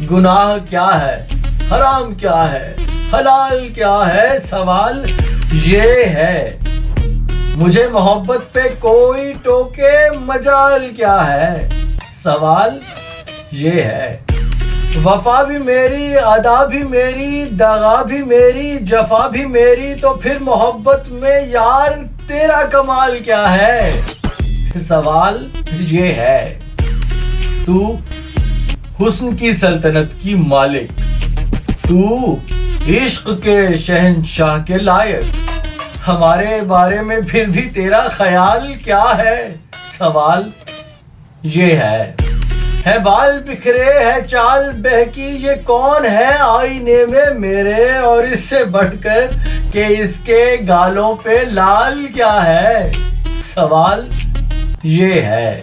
گناہ کیا ہے، حرام کیا ہے، حلال کیا ہے؟ سوال یہ ہے مجھے محبت پہ کوئی ٹوکے مجال کیا ہے؟ سوال یہ ہے وفا بھی میری، ادا بھی میری، دغا بھی میری، جفا بھی میری، تو پھر محبت میں یار تیرا کمال کیا ہے؟ سوال یہ ہے تو حسن کی سلطنت کی مالک، تو عشق کے شہنشاہ کے لائق، ہمارے بارے میں پھر بھی تیرا خیال کیا ہے؟ سوال یہ ہے بال بکھرے، ہے چال بہکی، یہ کون ہے آئینے میں میرے؟ اور اس سے بڑھ کر کہ اس کے گالوں پہ لال کیا ہے؟ سوال یہ ہے